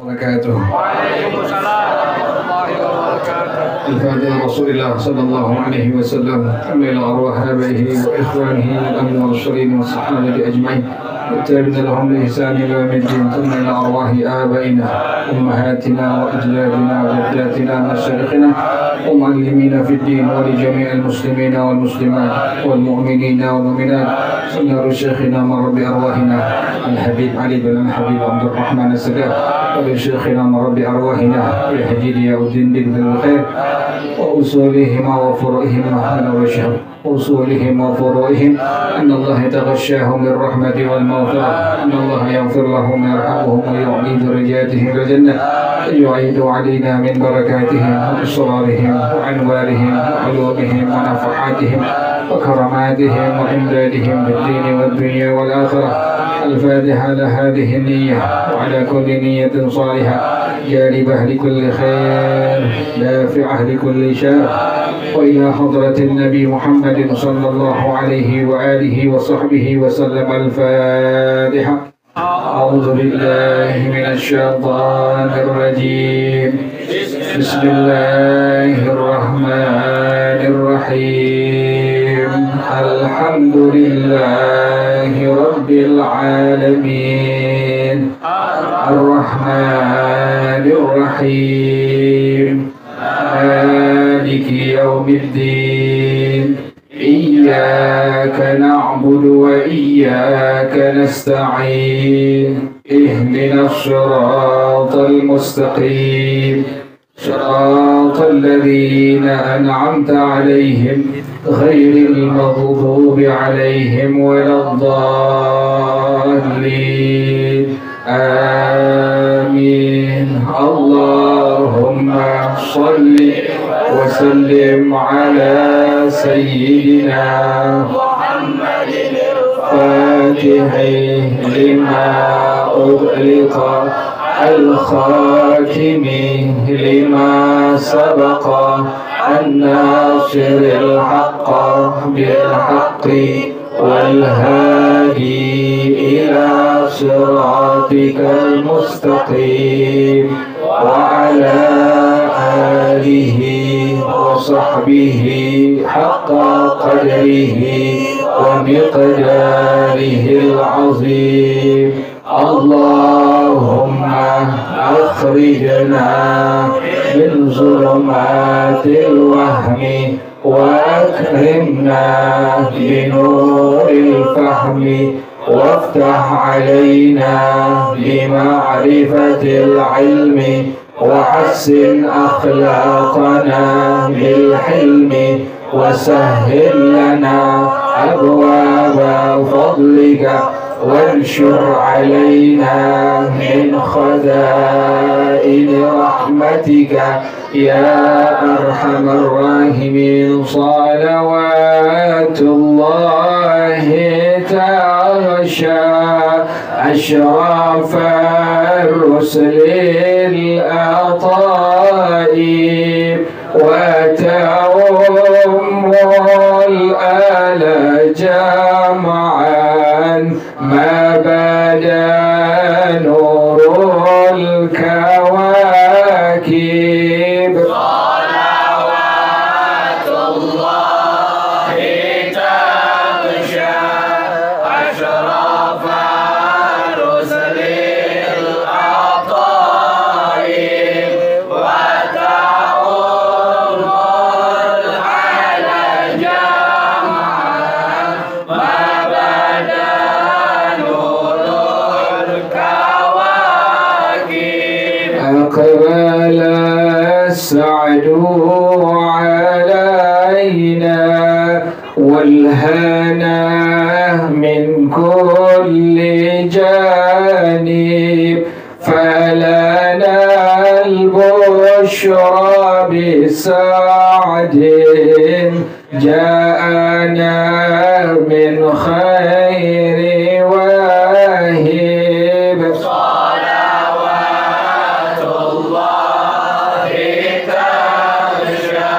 وبركاته. وعليكم السلام ورحمة الله وبركاته. الفاتحة لرسول الله صلى الله عليه وسلم إلى أرواح آبائه وإخوانه الأمن والشرين والصحابة أجمعين والتابعين لهم بإحسان إلى يوم الدين ثم إلى أرواح آبائنا أمهاتنا وأجدادنا وجداتنا ومشايخنا ومعلمينا في الدين ولجميع المسلمين والمسلمات والمؤمنين والمؤمنات سنة شيخنا من رب أرواحنا الحبيب علي بن الحبيب عبد الرحمن السادات ولشيخنا من رب أرواحنا الحجيج ياودين بن الخير وأصولهما وفروعهما من الرشد أصولهم وفروعهم أن الله يتغشاهم بالرحمة والمغفرة أن الله يغفر لهم ويرحمهم ويعطي درجاتهم الجنة يعيد علينا من بركاتهم وأسرارهم وأنوارهم وعلومهم ونفحاتهم وكراماتهم وإمدادهم بالدين والدنيا والآخرة. الفاتحة لهذه النية وعلى كل نية صالحة جالبة لكل خير دافعة لكل شر. وإلى حضرة النبي محمد صلى الله عليه وآله وصحبه وسلم الفاتحة. أعوذ بالله من الشيطان الرجيم. بسم الله الرحمن الرحيم. الحمد لله رب العالمين الرحمن الرحيم مالك يوم الدين إياك نعبد وإياك نستعين اهدنا الصراط المستقيم صراط الذين أنعمت عليهم غير المغضوب عليهم ولا الضالين آمين. اللهم صل وسلم على سيدنا محمد الفاتح لما أغلق الخاتم لما سبق الناصر الحق بالحق والهادي إلى صراطك المستقيم وعلى آله وصحبه حق قدره ومقداره العظيم. اللهم أخرجنا من ظلمات الوهم وأكرمنا بنور الفهم وافتح علينا بمعرفة العلم وحسن أخلاقنا بالحلم وسهل لنا أبواب فضلك وانشر علينا من خزائن رحمتك يا أرحم الراحمين. صلوات الله تعشى أشراف الرسل الأطاء وتعم الآل جمعا ما بدا نور الكواكب. صلوات الله تغشى أشراف الرسل الأطاء وتعم الآل جمعا ما بدا أقبل السعد علينا والهنا من كل جانب فلنا البشرى بسعد جاءنا من خير واهب. صلوات الله تغشى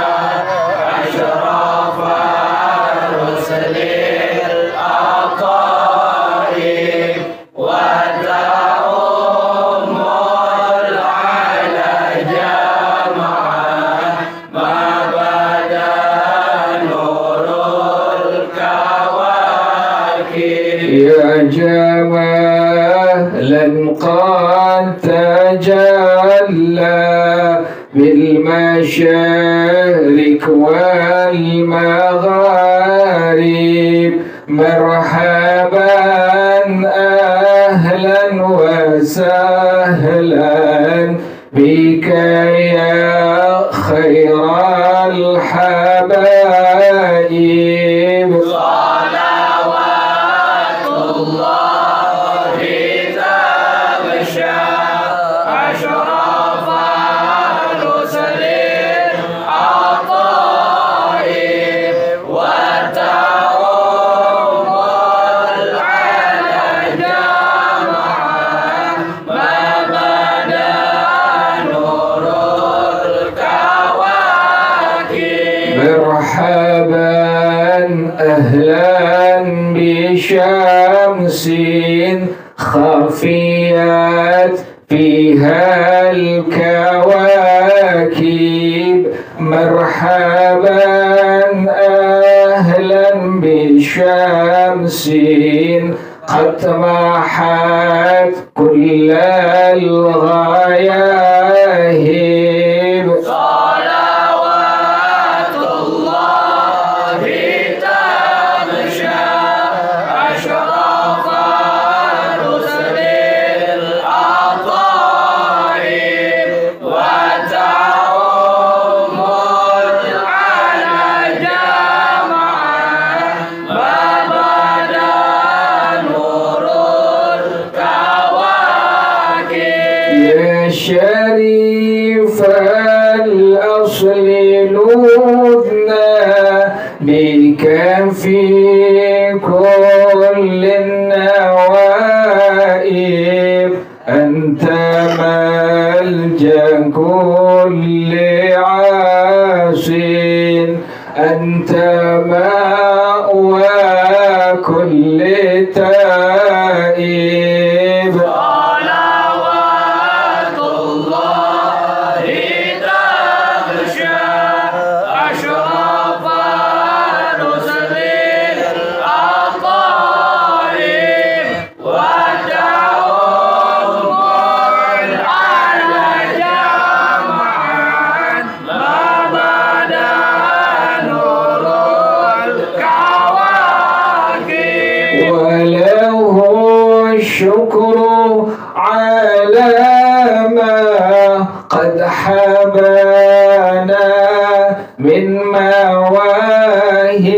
أشراف الرسل الأطاء وتعم تجلى بالمشارق والمغارب مرحبا أهلا وسهلا بك يا خير الحبائب صلوات الله تغشى أشرف الرسل العطائب وتعم العلى جمعا ما بدا نور الكواكب مرحبا أهلا بشمس خفيت فيها الكواكب مرحبا أهلا بشمس قد محت كل الغياهب صلوات الله تغشى أشرف الرسل العطائب وتعم العلى جمعا ما بدا نور الكواكب يا شريف الأصل لودنا بك في كل النوائب أنت ملجأ كل عاص أنت مأوى كل تائب صلوات الله تغشى أشرف الرسل العطائب وتعم العلى جمعا ما بدا نور الكواكب وله الشكر على ما قد حبانا من مواهب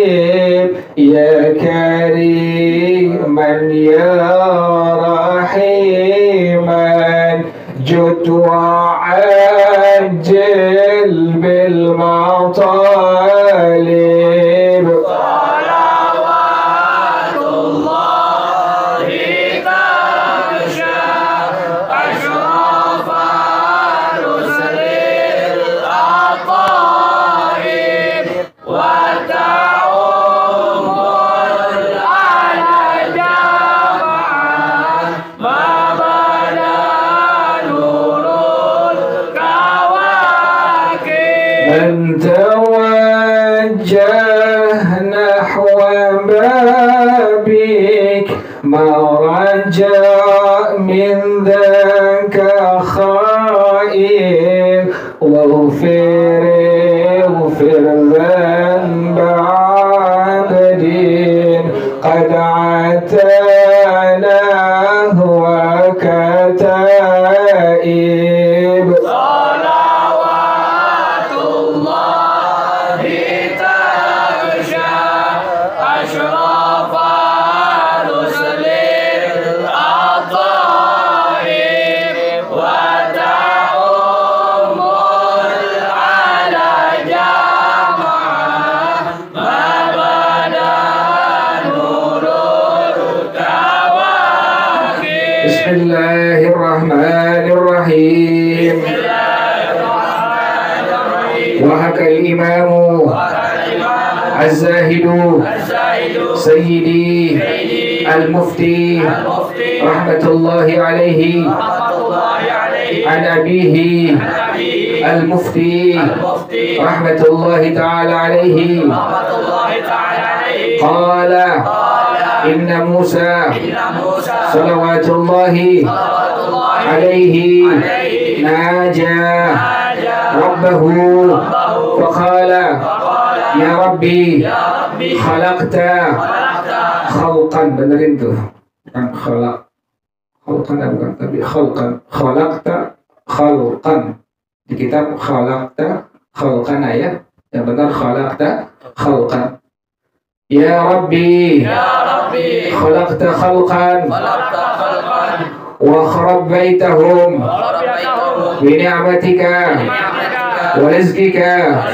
يا كريما يا رحيما جد وعجل بالمطالب صلوات الله تغشى أشرف الرسل العطائب وتعم العلى جمعا ما بدا نور الكواكب من توجه نحو بابك ما رجع من ذاك خائف واغفر ذنب عبد قد عتانا وكتائب صلوات الله تغشى أشرف الرسل العطائب وتعم العلى جمعا ما بدا نور الكواكب بسم الله الرحمن الرحيم وحكى الإمام الزاهد سيدي المفتي رحمة الله عليه عن أبيه المفتي رحمة الله تعالى عليه قال إن موسى صلوات الله عليه ناجى ربه فقال يا ربي خلقت خلقا benerin tuh bukan khalqan bukan tapi khalaqta khalqan di kitab khalaqta khalqan ya yang benar khalaqta khalqan ya Rabbi khalaqta khalqan wa kharabbaitahum bi ni'matika wa rizqika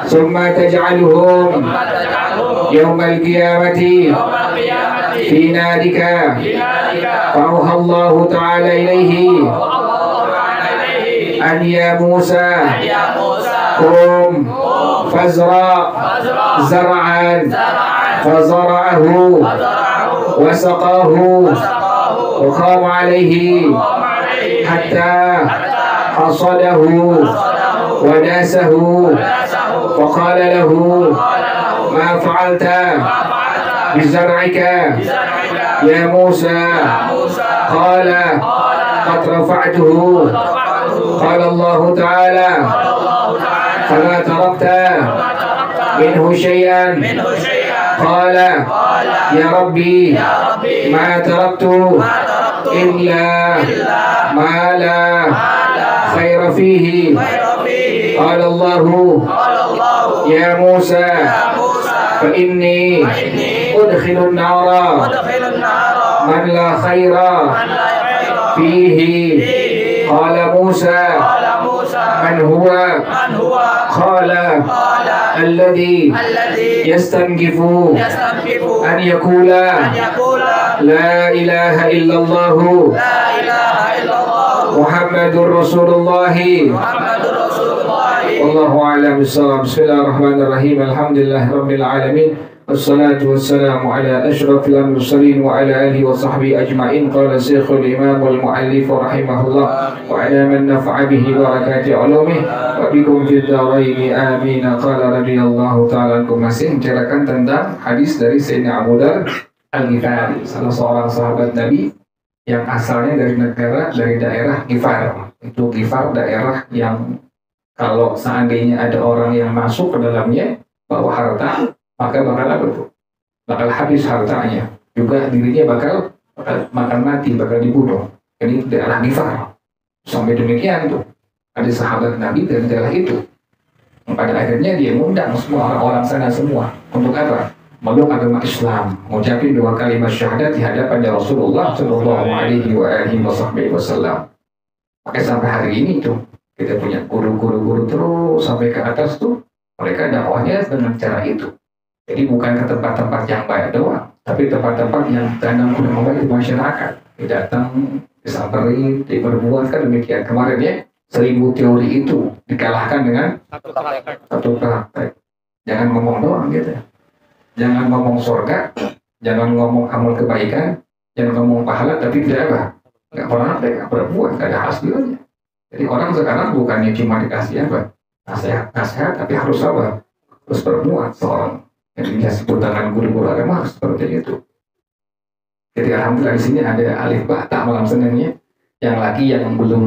thumma taj'aluhum yawmal qiyamati fi narika fa'auha Allah ta'ala ilaihi an ya Musa qum fazra zar'an fazara'ahu wa saqahu wa qama alayhi hatta hasadahu wa nasahu فقال له ما فعلت بزرعك يا موسى قال قد رفعته قال الله تعالى فما تركت منه شيئا قال يا ربي ما تركت إلا ما لا خير فيه قال الله يا موسى فإني أدخل النار من لا خير فيه قال موسى من هو قال الذي يستنكف أن يقول لا إله إلا الله محمد رسول الله والله أعلم بالصواب. بسم الله الرحمن الرحيم الحمد لله رب العالمين والصلاة والسلام على أشرف المرسلين وعلى آله وصحبه أجمعين. قال الشيخ الإمام والمؤلف رحمه الله وعلى من نفع به بركات علومه وبكم في الدارين آمين. قال رضي الله تعالى عنكم. Masih menceritakan tentang hadis dari Sayyidina Abu Dzar Al-Ghifari, salah seorang sahabat Nabi yang asalnya dari daerah Ghifar. Itu Ghifar daerah yang kalau seandainya ada orang yang masuk ke dalamnya bawa harta, maka bakal habis hartanya. Juga dirinya bakal makan mati, bakal dibunuh. Jadi daerah Ghifar. Sampai demikian tuh. Ada sahabat Nabi dari daerah itu. Pada akhirnya dia mengundang semua orang-orang sana semua. Untuk apa? Meluk agama Islam. Mengucapkan 2 kalimat syahadat di hadapan Rasulullah Shallallahu Alaihi Wasallam. Maka sampai hari ini tuh kita punya guru-guru terus sampai ke atas tuh mereka dakwahnya dengan cara itu. Jadi bukan ke tempat-tempat yang baik doang, tapi tempat-tempat yang tanam ilmu baik di masyarakat. Datang, disamperin, diperbuat kan demikian. Kemarin ya 1000 teori itu dikalahkan dengan satu praktek. Jangan ngomong doang gitu. Jangan ngomong surga, jangan ngomong amal kebaikan, jangan ngomong pahala tapi tidak apa? Nggak pernah nggak berbuat, nggak ada hasilnya. Jadi orang sekarang bukannya cuma dikasih apa nasihat, tapi harus apa? Harus berbuat. Seorang yang disebut dengan guru-guru agama harus seperti itu. Jadi alhamdulillah di sini ada alif ba ta malam Seninnya. Yang lagi yang belum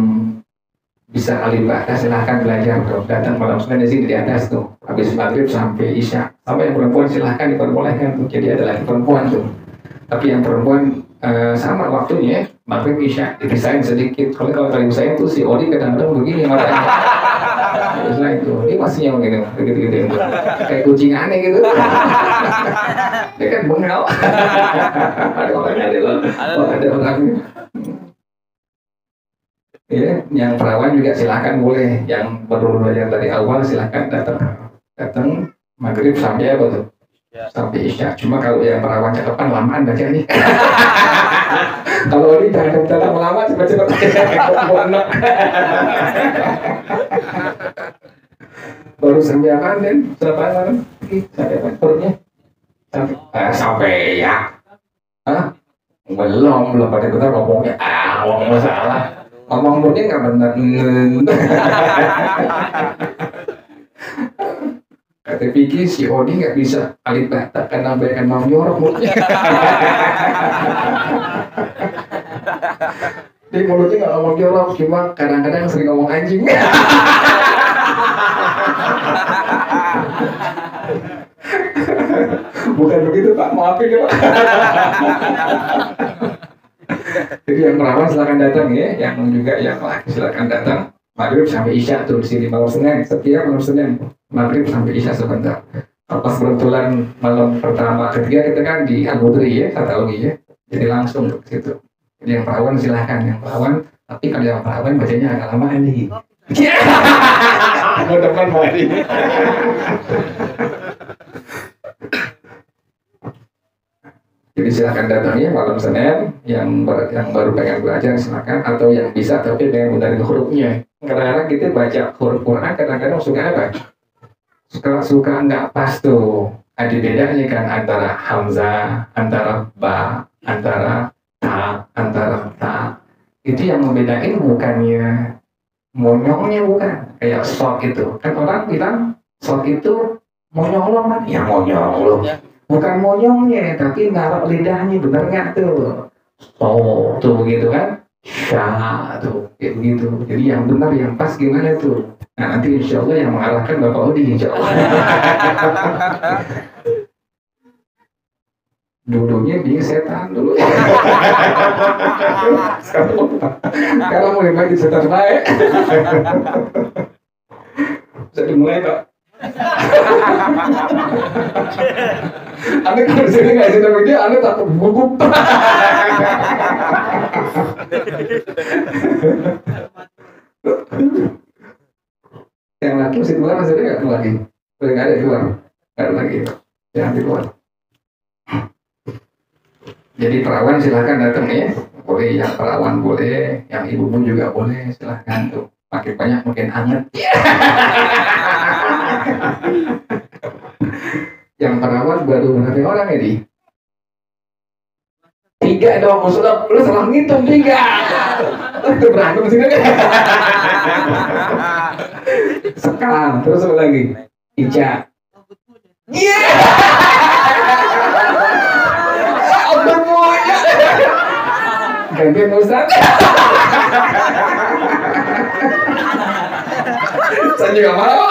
bisa alif ba ta silahkan belajar tuh. Datang malam Senin di sini di atas tuh. Habis maghrib sampai isya. Sampai yang perempuan silahkan diperbolehkan tuh. Jadi ada lagi perempuan tuh. Tapi yang perempuan sama waktunya maghrib isya dipisahin sedikit. Kalau kalian saya tuh si Odi kadang-kadang begini matanya. Teruslah itu dia masih yang gitu kayak kucing aneh gitu. Dia kan bengal. Ada orangnya. Ya, yang perawan juga silakan boleh. Yang baru belajar dari awal silakan datang maghrib sampai apa tuh? Sampai isya. Cuma kalau yang perawan cakapan lamaan bacanya. Kalau ini jangan lama cepat-cepat. Baru sembilan dan selepas sampai perutnya sampai ya. Belum pada kita ngomongnya ngomong masalah. Ngomong mulutnya nggak benar. Kata Piki si Odi nggak bisa alif ba ta karena banyak mau nyorok mulutnya. Di mulutnya nggak ngomong jorok, cuma kadang-kadang sering ngomong anjing. Bukan begitu Pak, maafin ya Pak. Jadi yang perawan silakan datang ya, yang juga yang laki silakan datang. Maghrib sampai Isya tuh di sini malam Senin, setiap malam Senin Maghrib sampai Isya sebentar. Pas kebetulan malam pertama ketiga kita kan di Agudri ya, Satawi ya, jadi langsung ke situ. Jadi yang perawan silahkan, yang perawan. Tapi kalau yang perawan bacanya agak lama nih. Mau depan mau ini. Jadi silahkan datang ya malam Senin, yang baru pengen belajar silahkan, atau yang bisa tapi pengen benerin hurufnya. Kadang-kadang kita baca huruf Quran kadang-kadang suka apa? Suka nggak pas tuh. Ada bedanya kan antara hamzah, antara ba, antara ta, antara ta. Itu yang membedain bukannya monyongnya, bukan kayak sok itu. Kan orang bilang sok itu monyong lo kan? Ya monyong lo. Bukan monyongnya, tapi naruh lidahnya, bener nggak tuh? Oh, tuh begitu kan? Syah tuh, kayak begitu. Jadi yang benar, yang pas gimana tuh? Nah nanti insya Allah yang mengarahkan Bapak Odi, insya Allah. Dulunya dia setan dulu. Sekarang mulai main di setan baik. Bisa dimulai Pak. Anda kalau di sini nggak cerita dia, Anda takut gugup. Yang laki mesti keluar, maksudnya nggak keluar lagi. Boleh nggak ada keluar, nggak ada lagi. Jangan keluar. Jadi perawan silahkan datang ya. Boleh yang perawan boleh, yang ibu pun juga boleh, silahkan tuh. Makin banyak makin hangat. Yang perawan baru berapa orang ya di? 3 dong, maksudnya lu salah ngitung 3. Itu berantem sini kan? Sekam, terus apa lagi? Ica. Iya. Semuanya. Gantian Ustaz. Saya juga mau.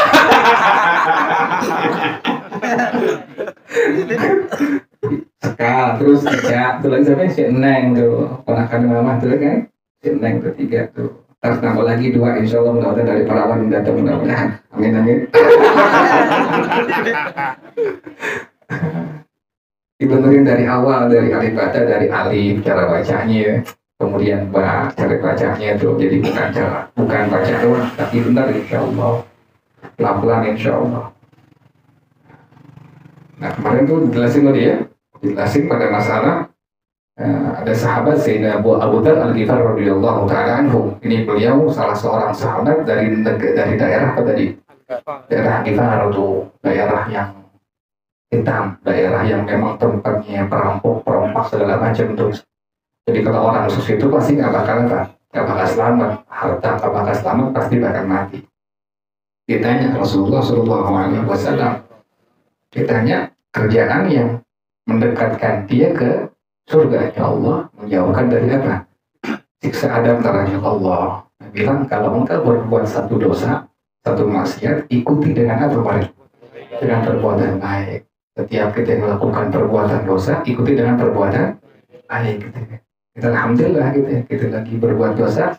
Sekal, terus Ica, tuh lagi sampai si Neng tuh, ponakan mama tuh kan, si Neng tuh 3 tuh. Terus tambah lagi 2, insya Allah mudah-mudahan dari perawan yang datang, mudah-mudahan. Amin amin. Dibenerin dari awal, dari alif bata, dari alif cara bacanya, kemudian ba cara bacanya tuh, jadi bukan baca doang, tapi benar insya Allah, pelan-pelan insya Allah. Nah kemarin tuh dijelasin pada masalah ada sahabat Sayyidina Abu Dzar Al-Ghifari radhiyallahu taala anhu. Ini beliau salah seorang sahabat dari daerah apa tadi? Daerah Ghifar tuh, daerah yang hitam, daerah yang memang tempatnya perampok, perompak segala macam tuh. Jadi kalau orang musuh itu pasti nggak bakal selamat, harta nggak bakal selamat, pasti bakal mati. Ditanya Rasulullah SAW, ditanya kerjaan yang mendekatkan dia ke surga, ya Allah, menjauhkan dari apa? Siksa Adam neraka Allah. Bilang kalau engkau berbuat satu dosa, satu maksiat, ikuti dengan apa baik? Dengan perbuatan baik. Setiap kita melakukan perbuatan dosa, ikuti dengan perbuatan baik. Kita alhamdulillah gitu ya, kita lagi berbuat dosa,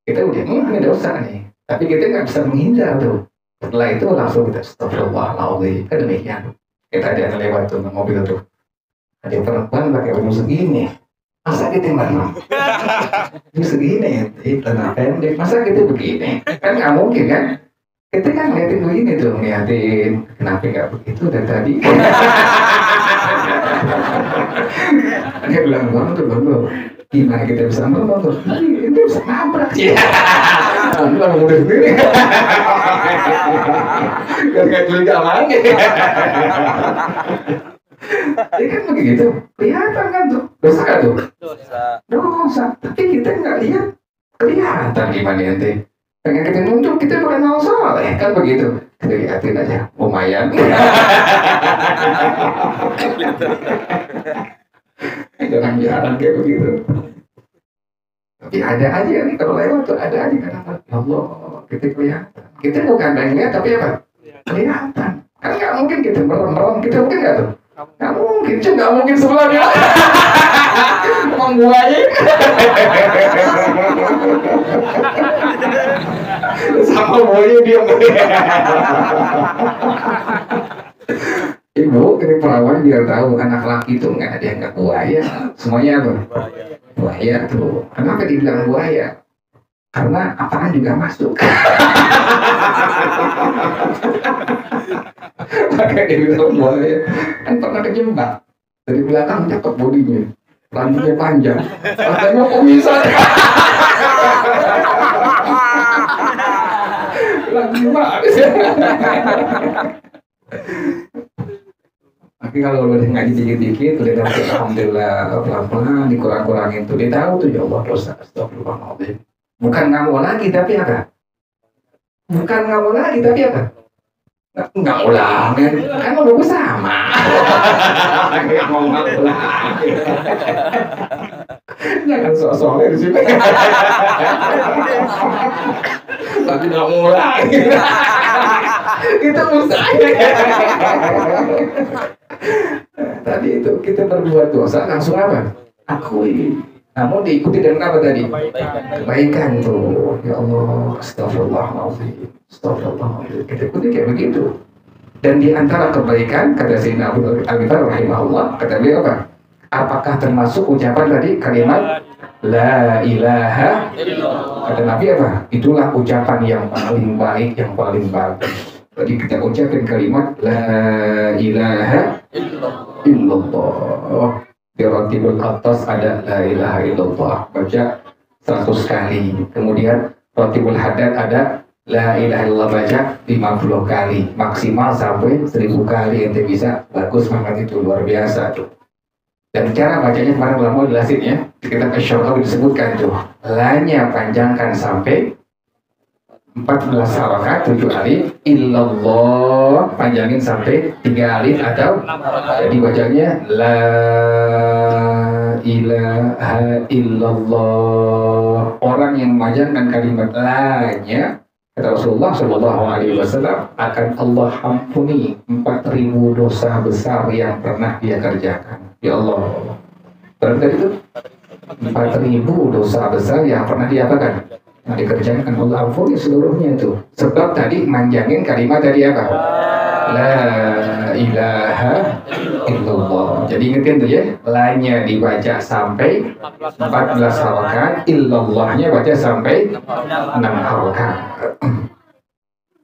kita udah ini dosa nih, tapi kita nggak bisa menghindar tuh. Setelah itu langsung kita astagfirullahaladzim, kan demikian. Kita ada lewat tuh mobil tuh, ada perempuan pakai baju segini, masa kita mana? Baju segini, celana pendek, masa kita begini? Kan nggak mungkin kan? Kita kan ngeliatin begini tuh, ngeliatin kenapa nggak begitu dari tadi? Dia bilang bang, gimana kita bisa bang? Itu bisa nabrak sih. Aku kalau udah sendiri, gak curiga lagi. Ini kan begitu, kelihatan kan tuh, dosa kan tuh? Dosa, tapi kita nggak lihat, kelihatan gimana nanti. Pengen kita nunjuk, kita bukan mau soleh, kan begitu. Kita lihatin aja, lumayan. Jarang-jarang kayak begitu. Ya ada aja nih kalau lewat tuh ada aja kadang-kadang. Ya Allah, kita kelihatan. Kita bukan yang lihat tapi apa? Kelihatan. Kan nggak mungkin kita merem-merem, kita mungkin nggak tuh? Nggak mungkin, cuma nggak mungkin sebelumnya. Emang buahnya. Sama buahnya diam. Ibu, ini perawan biar tahu anak laki itu nggak ada yang nggak buaya, semuanya apa? Buaya tuh. Kenapa dibilang buaya? Karena apaan juga masuk. Makanya dibilang buaya. Kan pernah kejebak dari belakang cakep bodinya, rambutnya panjang, katanya kumisan. Lagi banget. Tapi kalau udah ngaji dikit-dikit, udah dapat alhamdulillah pelan-pelan dikurang-kurangin tuh, dia tahu tuh ya Allah dosa, astagfirullahaladzim. Bukan nggak mau lagi tapi apa? Bukan nggak mau lagi tapi apa? Nggak ulang kan mau bagus sama. Nggak mau ulang. Jangan sok-soknya di sini. Tapi nggak mau ulang. Kita mustahil. Tadi itu kita berbuat dosa langsung apa? Akui. Namun diikuti dengan apa tadi? Kebaikan tuh. Ya Allah, astagfirullahaladzim. Astagfirullahaladzim. Kita ikuti kayak begitu. Dan di antara kebaikan kata Sayyidina Abu Bakar rahimahullah, kata beliau apa? Apakah termasuk ucapan tadi kalimat La ilaha illallah? Kata Nabi apa? Itulah ucapan yang paling baik, yang paling bagus. Tadi kita ucapkan kalimat La ilaha illallah. Di Ratibul atas ada La ilaha illallah, baca 100 kali. Kemudian Ratibul Haddad ada La ilaha illallah, baca 50 kali. Maksimal sampai 1000 kali ente bisa. Bagus banget itu, luar biasa tuh. Dan cara bacanya kemarin ulama jelasin ya. Di kitab Asy-Syarah disebutkan tuh, La-nya panjangkan sampai 14 harakat 7 alif, illallah panjangin sampai 3 alif atau jadi bacanya La ilaha illallah. Orang yang memanjangkan kalimat La-nya, kata Rasulullah SAW, akan Allah ampuni 4.000 dosa besar yang pernah dia kerjakan. Ya Allah, berarti itu 4.000 dosa besar yang pernah dia apakan? Nah, dikerjakan Allah ampuni seluruhnya itu. Sebab tadi manjangin kalimat tadi apa? La ilaha illallah. Jadi ingetin tuh ya, La-nya dibaca sampai 14 harakat, illallahnya baca sampai 6 harakat.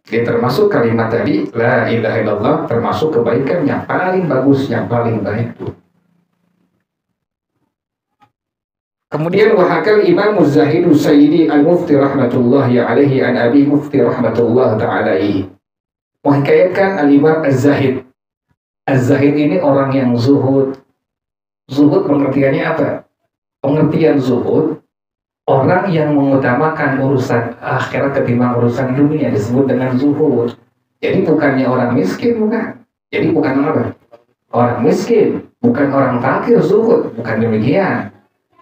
Jadi termasuk kalimat tadi La ilaha illallah termasuk kebaikan yang paling bagus, yang paling baik tuh. Kemudian wahakal Imam Zahidu Sayyidi Al-Mufti rahmatullahi alaihi an Abi Mufti rahmatullahi ta'ala alaihi. Menghikayatkan Al-Imam Az-Zahid. Az-Zahid ini orang yang zuhud. Zuhud pengertiannya apa? Pengertian zuhud, orang yang mengutamakan urusan akhirat ketimbang urusan dunia disebut dengan zuhud. Jadi bukannya orang miskin, bukan. Jadi bukan apa? Orang miskin, bukan orang fakir zuhud, bukan demikian.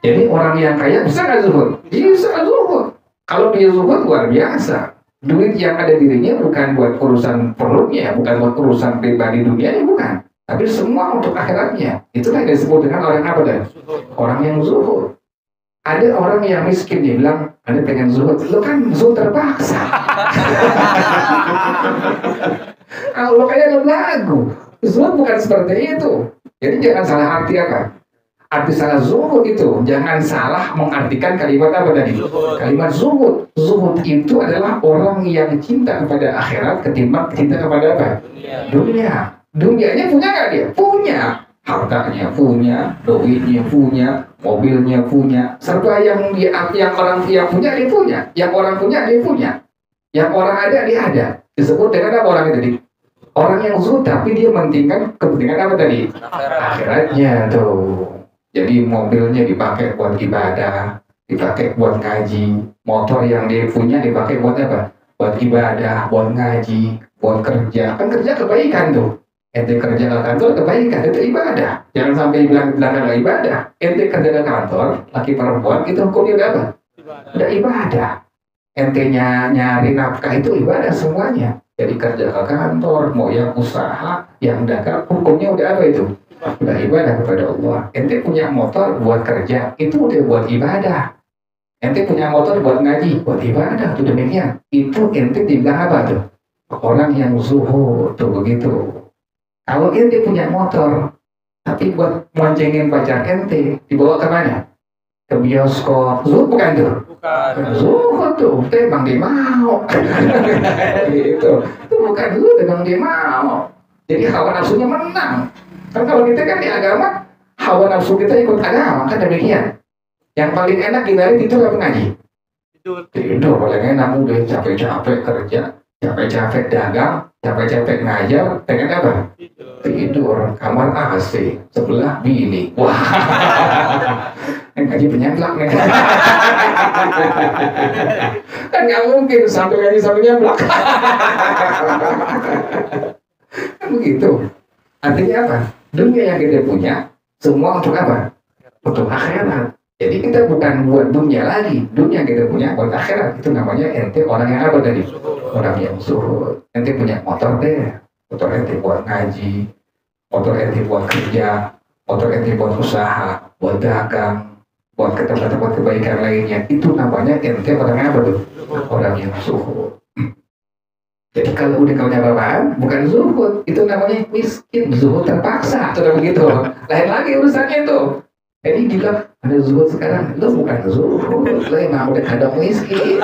Jadi orang yang kaya bisa nggak zuhud? Bisa zuhud. Kalau dia zuhud luar biasa. Duit yang ada dirinya bukan buat urusan perutnya, bukan buat urusan pribadi dunianya, bukan. Tapi semua untuk akhiratnya. Itulah yang disebut dengan orang apa dan? Orang yang zuhud. Ada orang yang miskin, dia bilang, Anda pengen zuhud. Lo kan zuhud terpaksa. Kalau kayak lo lagu. Zuhud bukan seperti itu. Jadi jangan salah arti apa? Arti salah zuhud itu, jangan salah mengartikan kalimat apa tadi? Kalimat zuhud. Zuhud itu adalah orang yang cinta kepada akhirat ketimbang cinta kepada apa? Dunia. Dunianya punya nggak dia? Punya. Hartanya punya, duitnya punya, mobilnya punya. Serta yang orang yang punya dia punya, yang orang punya dia punya, yang orang ada dia ada. Disebut dengan apa orang itu tadi? Orang yang zuhud tapi dia mementingkan kepentingan apa tadi? Akhiratnya tuh. Jadi mobilnya dipakai buat ibadah, dipakai buat ngaji. Motor yang dia punya dipakai buat apa? Buat ibadah, buat ngaji, buat kerja. Kan kerja kebaikan tuh. Ente kerja ke kantor kebaikan, itu ibadah. Jangan sampai bilang ibadah. Ente kerja ke kantor, laki perempuan, itu hukumnya udah apa? Udah ibadah. Ente nyari nafkah itu ibadah semuanya. Jadi kerja ke kantor, mau yang usaha, yang dagang, hukumnya udah apa itu? Udah ibadah kepada Allah. Ente punya motor buat kerja, itu udah buat ibadah. Ente punya motor buat ngaji, buat ibadah, itu demikian. Itu ente dibilang apa tuh? Orang yang zuhud, tuh begitu. Kalau ente punya motor, tapi buat moncengin pacar ente, dibawa ke mana? Ke bioskop, zuhud bukan tuh? Bukan. Zuhud tuh, emang dia mau. Gitu. Itu bukan zuhud, emang dia mau. Jadi hawa nafsunya menang. Kan kalau kita kan di agama, hawa nafsu kita ikut agama, kan demikian. Yang paling enak dihindari tidur apa ngaji? Tidur paling enak, udah capek-capek kerja, capek-capek dagang, capek-capek ngajar, pengen apa? Tidur, kamar AC, sebelah bini. Wah, yang ngaji penyaklak nih. Kan nggak mungkin sambil ngaji sambil nyablak. Kan begitu. Artinya apa? Dunia yang kita punya semua untuk apa? Untuk akhirat. Jadi kita bukan buat dunia lagi. Dunia yang kita punya buat akhirat. Itu namanya ente orang yang apa tadi? Orang yang zuhud. Ente punya motor deh. Motor ente buat ngaji, motor ente buat kerja, motor ente buat usaha, buat dagang, buat ke tempat-tempat kebaikan lainnya. Itu namanya ente orang yang apa tuh? Orang yang zuhud. Jadi kalau udah kau apa-apaan, bukan zuhud, itu namanya miskin, zuhud terpaksa, atau begitu. Lain lagi urusannya itu. Jadi juga ada zuhud sekarang, lu bukan zuhud, lu emang udah kadang miskin.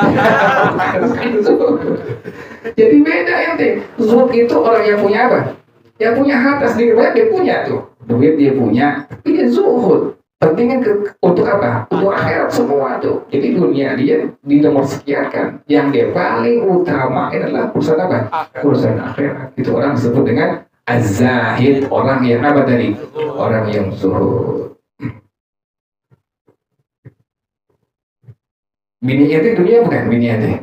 Jadi beda ente. Zuhud itu orang yang punya apa? Yang punya harta sedikit banyak dia punya tuh, duit dia punya, tapi dia zuhud. Pentingnya untuk apa? Untuk akhirat semua tuh. Jadi dunia dia di nomor sekian kan. Yang dia paling utama adalah urusan apa? Urusan akhirat. Itu orang disebut dengan az-zahid. Orang yang apa tadi? Orang yang zuhud. Bini itu dunia bukan? Bini itu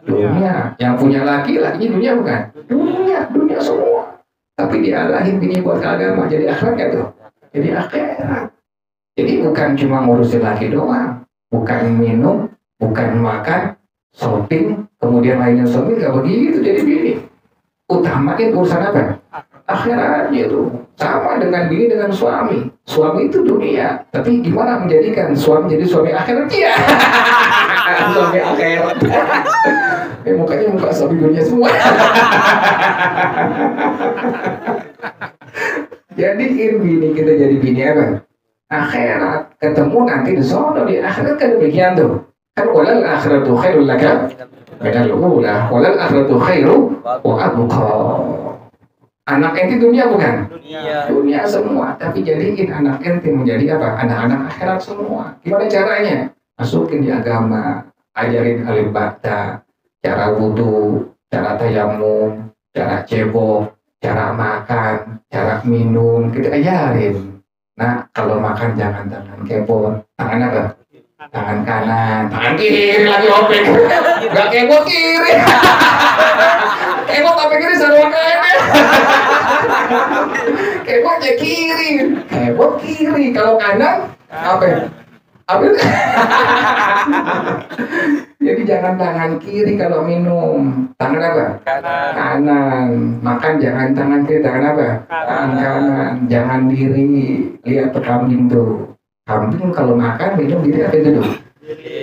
dunia. Yang punya laki-lakinya dunia bukan? Dunia semua. Tapi diarahin bini buat agama. Jadi akhirat tuh. Jadi akhirat. Jadi bukan cuma ngurusin laki doang, bukan minum, bukan makan, shopping, kemudian lainnya shopping, gak begitu jadi bini. Utamain urusan apa? Akhiratnya tuh. Sama dengan bini dengan suami. Suami itu dunia, tapi gimana menjadikan suami jadi suami akhirat? Iya. Suami akhirat. Mukanya muka suami dunia semua. Jadiin bini kita jadi bini apa? Akhirat, ketemu nanti di sono di akhirat kan demikian tuh. Kan walal akhiratu khairul laka minal ula, walal akhiratu khairu wa abqa. Anak ente dunia bukan? Dunia semua, tapi jadiin anak ente menjadi apa? Anak-anak akhirat semua. Gimana caranya? Masukin di agama, ajarin alif bata, cara wudu, cara tayamum, cara cebok, cara makan, cara minum, kita ajarin. Nah, kalau makan jangan tangan kebot, tangan apa? Tangan kanan, tangan kiri lagi opek. Gak kebot kiri. Kebot apa kiri sama kanan. Kebotnya kiri. Kebot kiri. Kalau kanan apa? Apa? Jadi jangan tangan kiri kalau minum. Tangan apa? Kanan. Makan jangan tangan kiri, tangan apa? Tangan kanan. Jangan diri. Lihat kambing tuh. Kambing kalau makan minum diri apa itu tuh?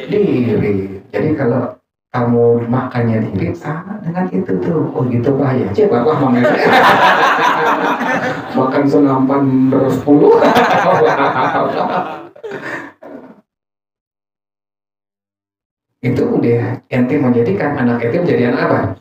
Diri. Jadi kalau kamu makannya diri sama dengan itu tuh. Oh gitu bahaya. Cek bapak makan. Makan senampan terus 10. Itu udah ente menjadikan anak ente menjadi anak apa?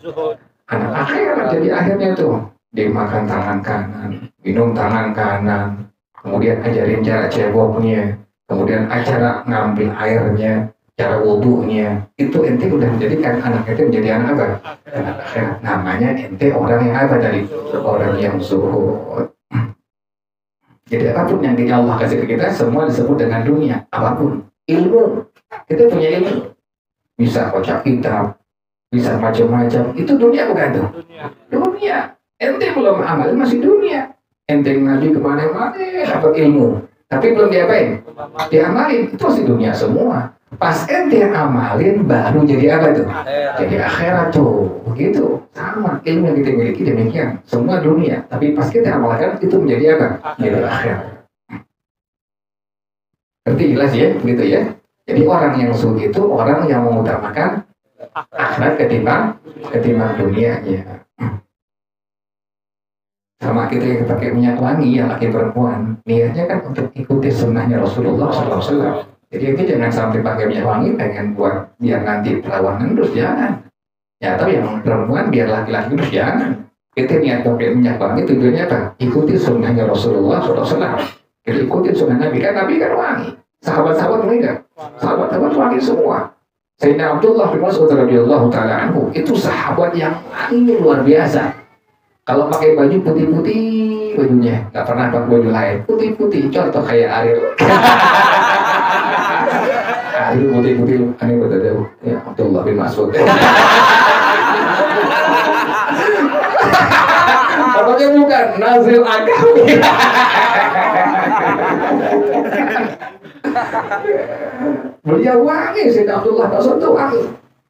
Anak akhirat. Jadi akhirnya tuh dia makan tangan kanan, minum tangan kanan, kemudian ajarin cara ceboknya, kemudian acara ngambil airnya, cara wudunya. Itu ente udah menjadikan anak ente menjadi anak apa? Anak akhirat. Namanya ente orang yang apa tadi? Orang yang zuhud. Jadi apapun yang Allah kasih ke kita semua disebut dengan dunia. Apapun ilmu, kita punya ilmu. Bisa baca kitab, bisa macam-macam. Itu dunia bukan tuh? Dunia. Ente belum amal masih dunia. Ente ngaji kemana-mana dapat ilmu, tapi belum diapain? Diamalin. Itu masih dunia semua. Pas ente amalin baru jadi apa tuh? Jadi akhirat tuh, begitu. Sama ilmu yang kita miliki demikian. Semua dunia, tapi pas kita amalkan itu menjadi apa? Jadi akhirat. Berarti jelas ya, begitu ya. Jadi orang yang zuhud itu orang yang mengutamakan akhirat ketimbang dunianya. Sama kita yang pakai minyak wangi yang laki perempuan, niatnya kan untuk ikuti sunnahnya Rasulullah SAW. Jadi itu jangan sampai pakai minyak wangi pengen buat biar nanti perawanan terus jangan. Ya tapi yang perempuan biar laki-laki terus jangan. Kita niat pakai minyak wangi tujuannya apa? Ikuti sunnahnya Rasulullah SAW. Kita ikuti sunnah Nabi kan wangi. Sahabat-sahabat mereka, sahabat-sahabat wangi semua. Sayyidina Abdullah bin Mas'ud radhiyallahu taala anhu itu sahabat yang wangi luar biasa. Kalau pakai baju putih-putih bajunya, nggak pernah pakai baju lain. Putih-putih, contoh kayak Ariel. Ariel putih-putih, ini betul jauh. Ya, Abdullah bin Mas'ud. Apakah bukan Nazil Agawi? Beliau wangi, Sayyidina Abdullah bin Mas'ud itu wangi.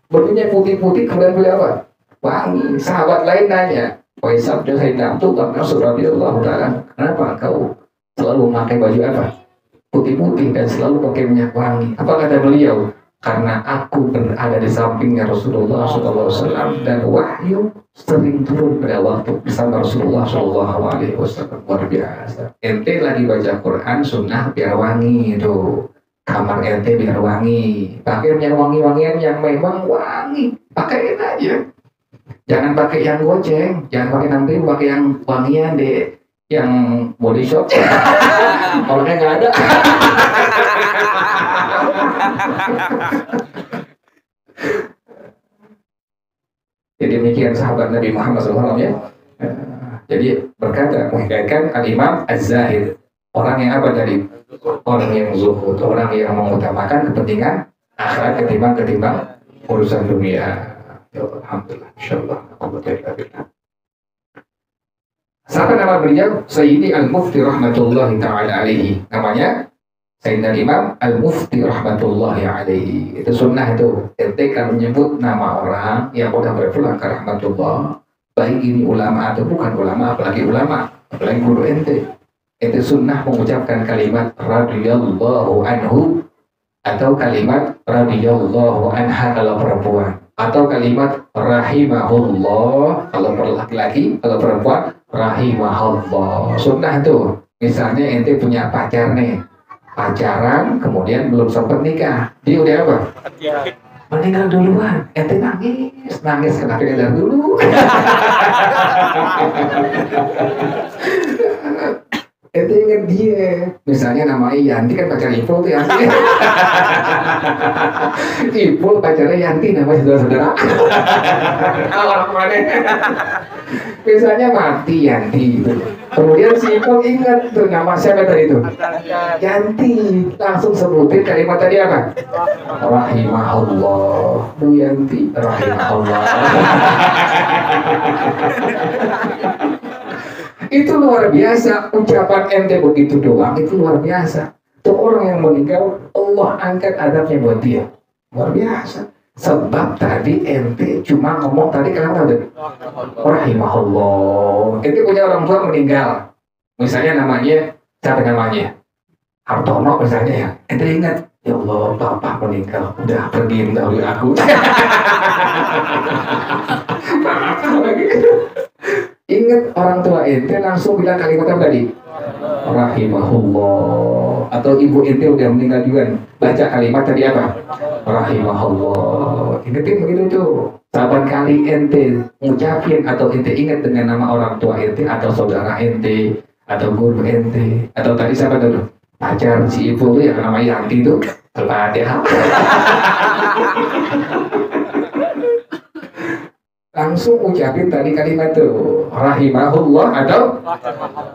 Bajunya putih-putih, kemudian beliau apa? Wangi. Sahabat lain nanya, wahai sabda Sayyidina Abdullah bin Mas'ud radhiyallahu ta'ala, kenapa kau selalu memakai baju apa? Putih-putih dan selalu pakai minyak wangi. Apa kata beliau? Karena aku berada di sampingnya Rasulullah SAW dan wahyu sering turun pada waktu bersama Rasulullah SAW. Luar biasa. Ente lagi baca Quran sunnah biar wangi itu. Kamar ente biar wangi. Pakai minyak wangi-wangian yang memang wangi. Pakaiin aja. Jangan pakai yang goceng, jangan pakai nanti pakai yang wangian deh, yang body shop. Orangnya nggak ada. Jadi demikian sahabat Nabi Muhammad SAW ya. Jadi berkata menghikayatkan Al-Imam Az-Zahid, orang yang apa tadi? Orang yang zuhud, orang yang mengutamakan kepentingan akhirat ketimbang urusan dunia. Alhamdulillah, insyaallah. Siapa nama beliau? Sayyidi Al-Mufti rahmatullahi ta'ala alaihi. Namanya Sayyidina Imam Al-Mufti rahmatullahi alaihi. Itu sunnah itu. Ente kan menyebut nama orang yang udah berpulang ke rahmatullah. Baik ini ulama atau bukan ulama, apalagi ulama, apalagi guru ente. Ente sunnah mengucapkan kalimat radhiyallahu anhu atau kalimat radhiyallahu anha kalau perempuan. Atau kalimat rahimahullah kalau laki-laki, kalau perempuan rahimahullah. Sunnah tuh. Misalnya ente punya pacar nih, pacaran kemudian belum sempat nikah, dia udah apa? Meninggal duluan. Ente nangis kenapa dia dulu? Ente inget dia, misalnya namanya Yanti kan pacar Ipul tuh Yanti. Ipul pacarnya Yanti namanya saudara-saudara. Orang mana? Misalnya mati Yanti gitu. Kemudian si Ipul ingat tuh nama siapa tadi itu? Yanti. Langsung sebutin kalimat tadi apa? Rahimahullah. Bu Yanti, rahimahullah. Itu luar biasa, ucapan ente begitu doang, itu luar biasa. Itu orang yang meninggal, Allah angkat adabnya buat dia. Luar biasa. Sebab tadi ente cuma ngomong tadi kenapa tadi? Rahimahullah. Ente punya orang tua meninggal. Misalnya namanya, siapa namanya? Hartono misalnya ya. Ente ingat, ya Allah, bapak meninggal. Udah pergi dahulu aku. Ingat orang tua ente langsung bilang kalimat apa tadi? Rahimahullah. Atau ibu ente udah meninggal juga, baca kalimat tadi apa? Rahimahullah. Ingetin begitu tuh. Saban kali ente ngucapin atau ente ingat dengan nama orang tua ente atau saudara ente atau guru ente atau tadi siapa tuh? Pacar si ibu tuh yang namanya Yanti tuh. Al-Fatihah. Langsung ucapin tadi kalimat tuh rahimahullah atau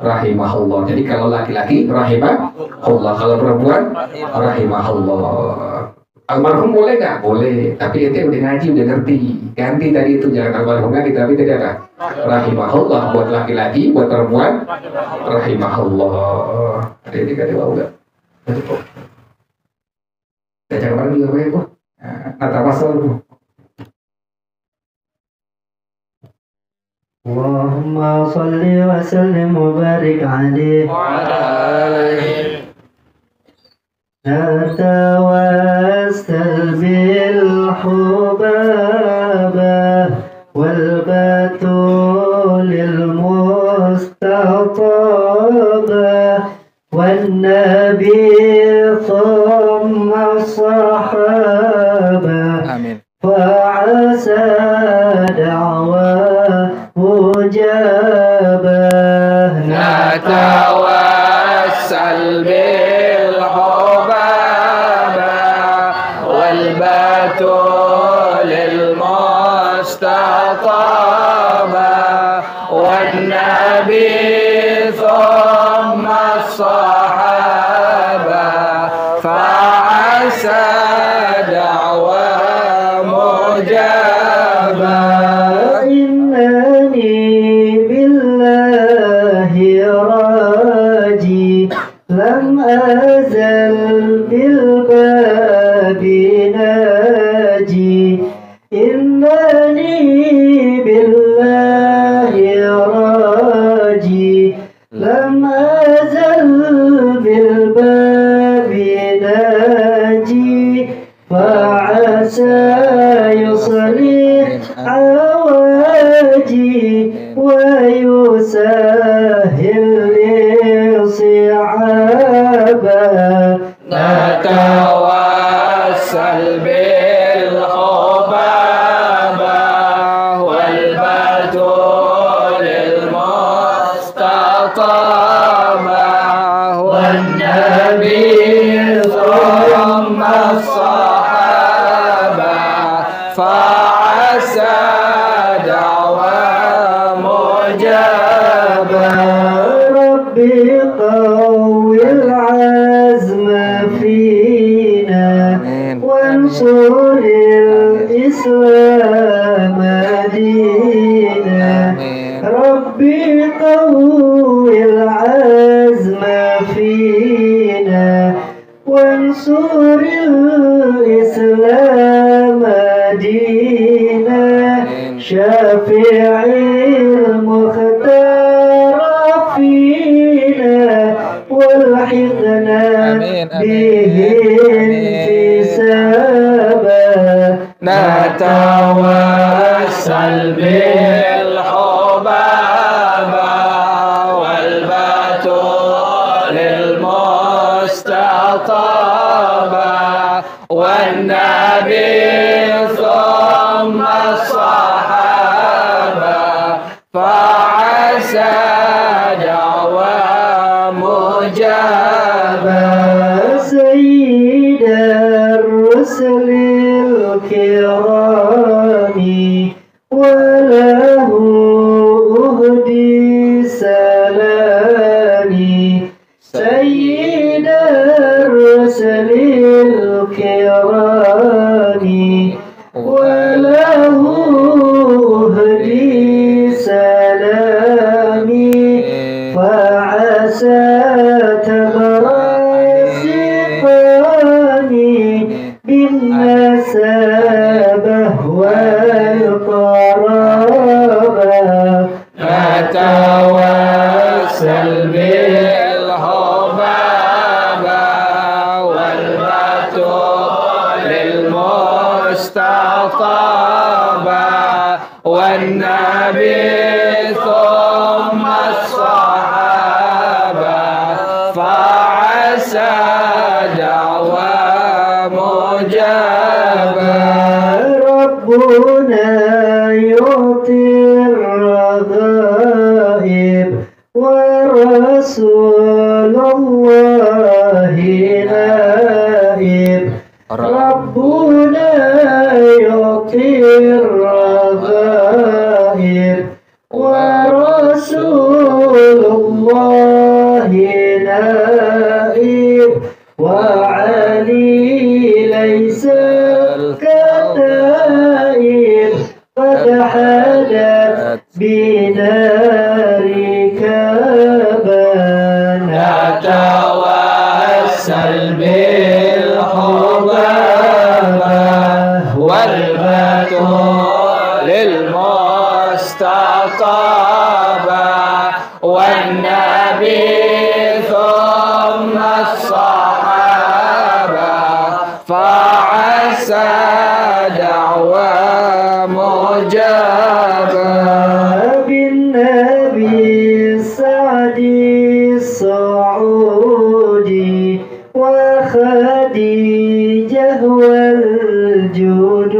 rahimahullah. Jadi kalau laki-laki rahimahullah, kalau perempuan rahimahullah. Almarhum boleh nggak? Boleh. Tapi ente udah ngaji, udah ngerti. Ganti tadi itu, jangan almarhum ganti, tapi tadi apa? Rahimahullah buat laki-laki, buat perempuan rahimahullah. Jadi kan udah. Baca bareng juga baik, Bu. Nata pasal, Bu. Allahumma salli wa sallim wa barik alaihi وعلى آله نتوسل بالحبابة والبتول المستطابة والنبي ثم الصحابة آمين فعسى دعوى مجابة نتوسل بالحبابة والبتول المستطابة والنبي ثم الصحابة فعسى دعوى مجابة إنني بالله راجي لم أزل بالباب ناجي إنني بالله راجي لم أزل بالباب ناجي فعسى يصلح عواجي ويسهل لي صعابا نتوسل بالحبابة والبتول المستطابة والنبي ثم الصحابة فعسى دعوى مجابة ربي قوي العزم فينا وانصر الإسلام دينا ربي قوي العزم فينا وانصر الإسلام دينا شافعي المختار فينا والحقنا به انتسابا نتوسل بالحبابة والبتول المستطابة والنبي ثم الصحابة فعسى دعوى مجابة سيد الرسل الكرام وله أهدي سلامي سيد الرسل الكرام وله أهدي سلامي فعسى تبرسقاني بالنسابة والقرابة نتوسل بالحبابة والبتول المستطابة والنبي ثم الصحابة فعسى دعوى مجابة ربنا يعطي الرغائب ورسول الله نائب ربنا يعطي الرغائب للمصطفى والنبي ثم الصحابة فعسى دعوى مجابة بالنبي سعد الصعودي وخديجة والجدود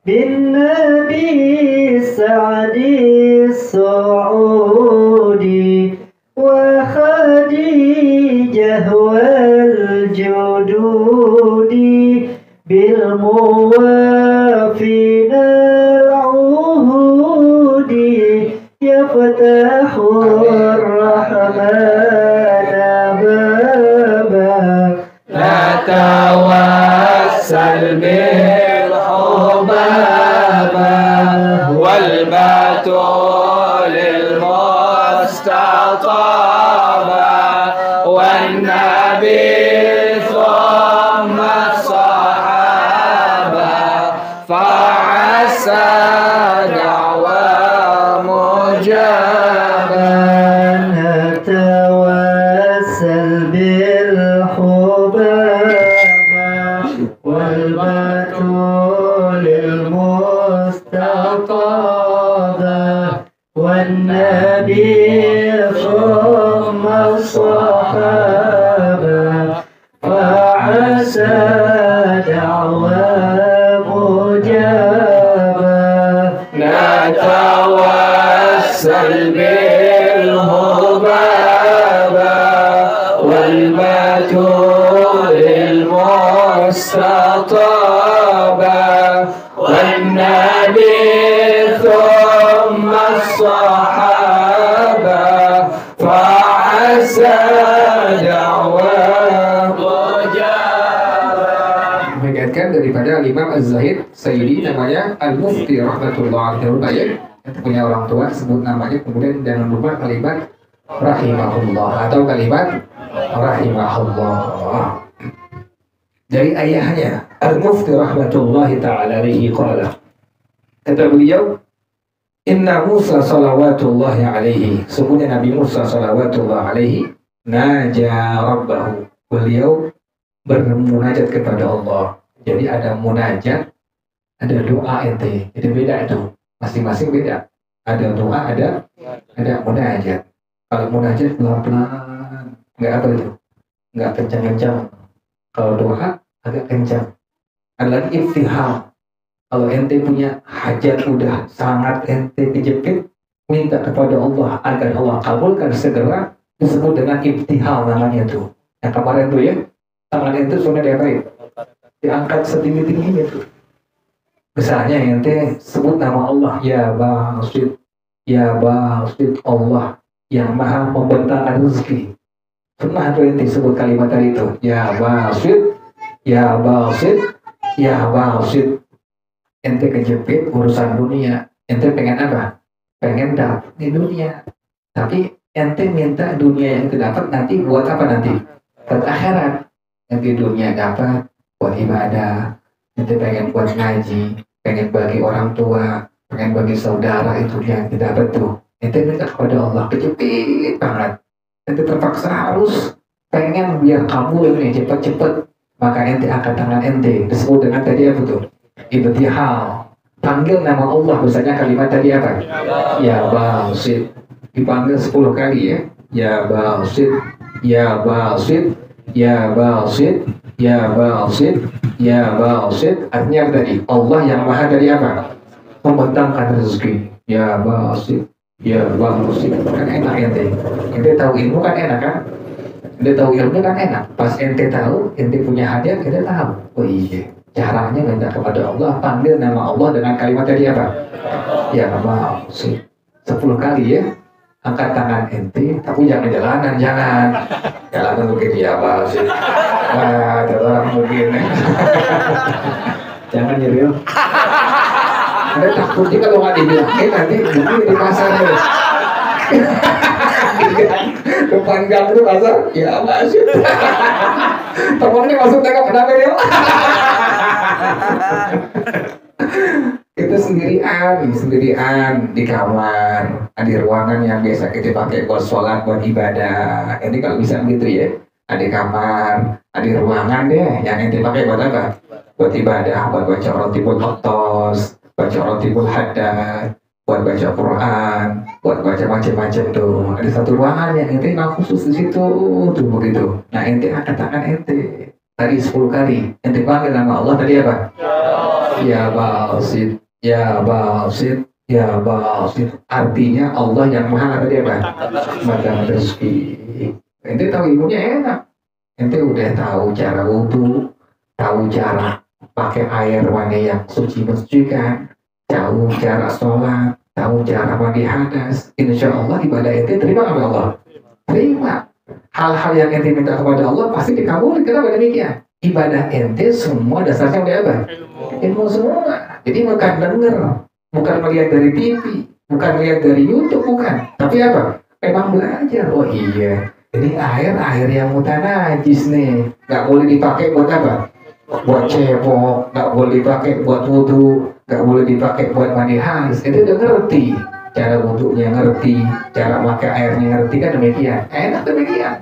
بالنبي سعد الصعودي وخديجة والجدود بالموافين العهود يفتح الرحمن بابا نتوسل بالحبابة والبتول المستطابة والنبي ثم الصحابة فعسى دعوى مجابة نتوسل بالحبابة والبتول المستطابة والنبي ثم الصحابة فعسى دعوى مجابة نتوسل بالهبابة والبتول المستطابة والنبي ثم الصحابة فعسى دعوى مجابة. Mengingatkan daripada Imam Az-Zahid Sayyidi namanya Al-Mufti rahmatullah alaihi. Kita punya orang tua sebut namanya, kemudian jangan lupa kalimat rahimahullah atau kalimat rahimahullah. Dari ayahnya Al-Mufti rahmatullahi ta'ala alaihi qala, kata beliau, inna Musa salawatullahi alaihi, sungguhnya Nabi Musa salawatullahi alaihi naja rabbahu, beliau bermunajat kepada Allah. Jadi ada munajat, ada doa ente. Jadi beda itu, masing-masing beda. Ada doa, ada munajat. Kalau munajat pelan-pelan, nggak apa itu, nggak kencang-kencang. Kalau doa agak kencang. Ada lagi iftihal. Kalau ente punya hajat udah sangat ente kejepit, minta kepada Allah agar Allah kabulkan segera, disebut dengan iftihal namanya tuh. Yang kemarin tuh ya, tangan ente sudah diapain? Diangkat setinggi-tingginya tuh. Misalnya ente sebut nama Allah, ya Basit, ya Basit, Allah yang maha membentangkan rezeki. Pernah tuh ente sebut kalimat tadi itu, ya Basit, ya Basit, ya Basit. Ente kejepit urusan dunia, ente pengen apa? Pengen dapat di dunia. Tapi ente minta dunia yang terdapat nanti buat apa nanti? Buat akhirat. Nanti dunia dapat buat ibadah, ente pengen buat ngaji, pengen bagi orang tua, pengen bagi saudara, itu yang tidak betul. Ente minta kepada Allah, kejepit banget. Ente terpaksa harus pengen biar kamu yang cepat-cepat, maka ente angkat tangan ente, disebut dengan tadi apa tuh? Ibtihal. Panggil nama Allah, misalnya kalimat tadi apa? Ya Basit. Dipanggil 10 kali ya. Ya Basit, ya Basit, ya Basit, ya Basit, ya Basit. Artinya apa tadi? Allah yang maha dari apa? Membentangkan rezeki. Ya Basit, ya Basit. Kan enak ente. Ente tahu ilmu kan enak kan? Ente tahu ilmu kan enak. Pas ente tahu, ente punya hadiah, ente tahu. Oh iya. Caranya minta kepada Allah, panggil nama Allah dengan kalimat tadi apa? Ya Basit. 10 kali ya. Angkat tangan ente, tapi jangan jalanan, jangan. Jalanan mungkin ya Basit. Wah, ada orang mungkin. Jangan nyeril. Anda takutnya kalau nggak dibilangin nanti mungkin di pasar nih. Depan gang itu pasar, ya Basit. Temennya masuk tengok kenapa dia? itu sendirian di kamar, di ruangan yang biasa kita pakai buat sholat, buat ibadah. Ini kalau bisa gitu ya, di kamar, di ruangan deh, yang ente pakai buat apa? Buat ibadah, buat baca rotibul qottos, baca rotibul haddad, buat baca Quran, buat baca macam-macam tuh. Ada satu ruangan yang ente khusus di situ tuh begitu. Nah ente angkat tangan ente tadi 10 kali, ente panggil nama Allah tadi apa? Ya Basit, ya Basit, ya Basit. Artinya Allah yang maha tadi apa? Maha rezeki. Ente tahu ilmunya enak. Ente udah tahu cara wudhu, tahu cara pakai air mana yang suci mensucikan, tahu cara sholat, tahu cara mandi hadas. Insya Allah ibadah ente terima sama Allah. Terima. Hal-hal yang ente minta kepada Allah pasti dikabulkan. Kenapa demikian? Ibadah ente semua dasarnya udah apa? Ilmu semua. Jadi bukan denger, bukan melihat dari TV, bukan melihat dari YouTube, bukan. Tapi apa? Memang belajar. Oh iya, ini air yang mutanajis nih, nggak boleh dipakai buat apa? Buat cebok, nggak boleh dipakai buat wudhu, nggak boleh dipakai buat mandi hadas. Itu udah ngerti cara wudhunya, ngerti cara pakai airnya, ngerti kan demikian. Enak demikian.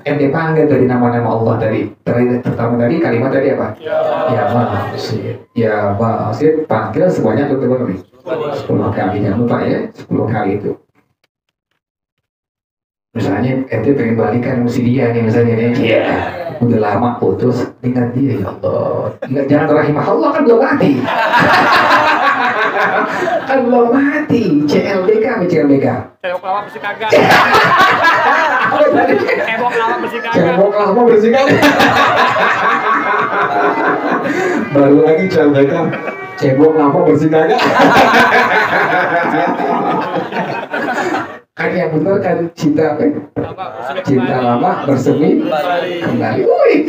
Ente panggil dari nama-nama Allah tadi. Pertama tadi kalimat tadi apa? Ya Basit. Ya Basit. Panggil sebanyak berapa kali? 10 kali. Jangan lupa ya, 10 kali itu. Misalnya ente pengen balikan mesti dia nih misalnya nih. Iya. Udah lama putus, ingat dia ya Allah. Ingat jangan rahimah Allah kan belum mati. Kan belum mati. CLBK apa CLBK? Cebok lama bersih kagak. Cebok lama bersih kagak. Baru lagi CLBK. Cebok lama bersih kagak. Kan yang benar kan cinta apa? Cinta lama bersemi kembali. Wih.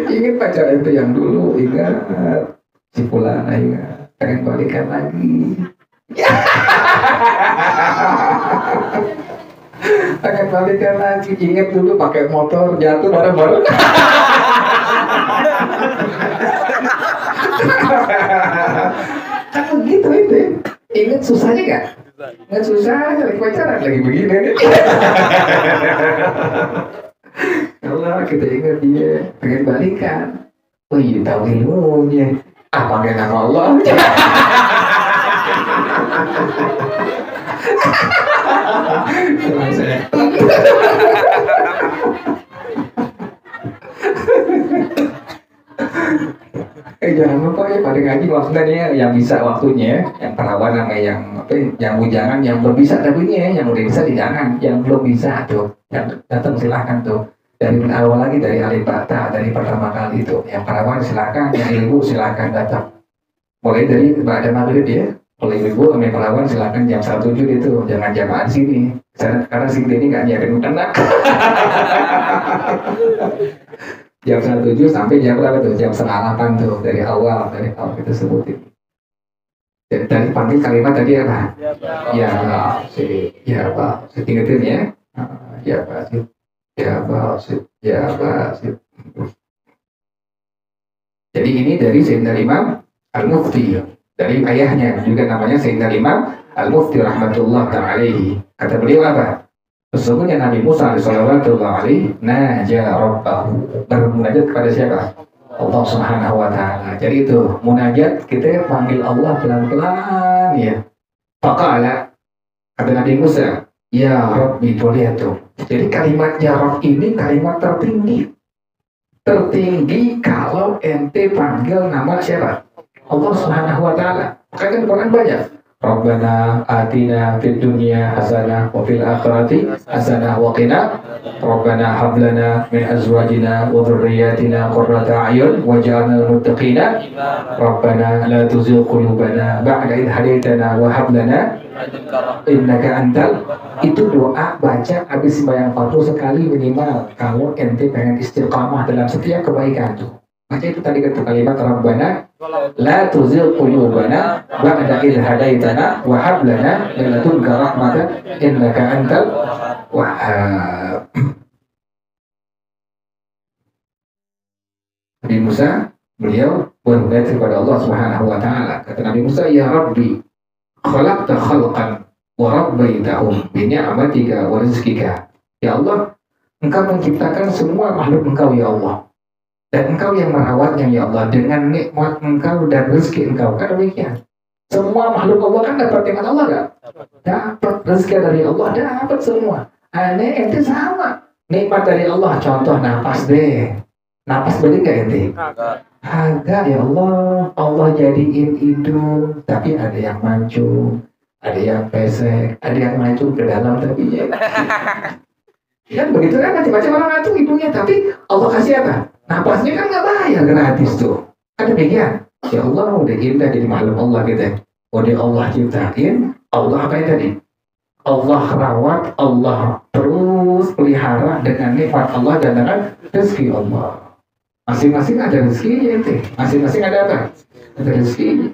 Ingat pacar itu yang dulu, ingat si Fulana, ingat pengen balikan lagi. Pengen balikan lagi. Ingat dulu pakai motor jatuh bareng-bareng. Kan begitu itu. Ingat susahnya gak? Nggak susah, lagi pacaran lagi begini nih. Allah kita ingat dia pengen balikan. Oh iya tahu ilmunya. Apa dia nama Allah? Jangan lupa ya pada ngaji maksudnya yang bisa waktunya, yang perawan sama yang apa, yang bujangan, yang belum bisa tapinya, yang udah bisa di jangan, yang belum bisa tuh, yang datang silahkan tuh dari awal lagi dari alif bata dari pertama kali itu, yang perawan silahkan, yang ibu silahkan datang, mulai dari pada maghrib ya, mulai ibu sama perawan silahkan jam 1 itu, jangan jamaah sini, karena sini ini nggak nyiapin kena. Jam 7 sampai jam berapa tuh? Jam 7:30 tuh dari awal kita sebutin. Jadi tadi panggil kalimat tadi apa? Ya Basit, ya Basit. Ingetin ya. Ya Basit, ya Basit, ya Basit. Jadi ini dari Sayyidina Imam Al-Mufti, dari ayahnya juga namanya Sayyidina Imam Al-Mufti rahmatullah ta'alaihi. Kata beliau apa? Sesungguhnya Nabi Musa alaihi naja rabbahu, bermunajat kepada siapa? Allah Subhanahu wa taala. Jadi itu munajat, kita panggil Allah pelan-pelan ya. Faqala, kata Nabi Musa, ya Rabbi, lihat tuh. Jadi kalimat ya Rabb ini kalimat tertinggi. Tertinggi kalau ente panggil nama siapa? Allah Subhanahu wa taala. Kan Quran banyak. Rabbana atina fid dunya hasanah wa fil akhirati hasanah wa qina Rabbana hab lana min azwajina wa dhurriyyatina qurrata a'yun waj'alna lil muttaqina Rabbana la tuzigh qulubana ba'da idh hadaytana wa hab lana innaka antal. Itu doa baca habis sembahyang fardu sekali minimal kalau ente pengen istiqamah dalam setiap kebaikan tuh. Baca itu tadi kalimat Rabbana la tuzigh qulubana ba'da idh hadaitana wa hab lana min ladunka rahmatan innaka antal wahhab. Nabi Musa beliau berhujjah kepada Allah Subhanahu wa taala. Kata Nabi Musa, "Ya Rabbi, khalaqta khalqan wa rabbaitahum bi ni'matika wa rizqika." Ya Allah, Engkau menciptakan semua makhluk Engkau ya Allah. Dan Engkau yang merawatnya ya Allah dengan nikmat Engkau dan rezeki Engkau. Kan demikian. Semua makhluk Allah kan dapat nikmat Allah gak? Dapat rezeki dari Allah, dapat semua. Aneh ente sama. Nikmat dari Allah, contoh napas deh. Napas beli gak ente? Agak ya Allah. Allah jadiin hidung, tapi ada yang mancung, ada yang pesek, ada yang mancung ke dalam tapi ya. Kan begitu kan macam-macam orang ngatur hidungnya, tapi Allah kasih apa? Napasnya kan nggak bayar, gratis tuh. Kan demikian. Ya Allah udah indah jadi makhluk Allah gitu. Udah Allah ciptain, Allah apa tadi? Allah rawat, Allah terus pelihara dengan nikmat Allah dan dengan rezeki Allah. Masing-masing ada rezekinya ente. Masing-masing ada apa? Ada rezekinya.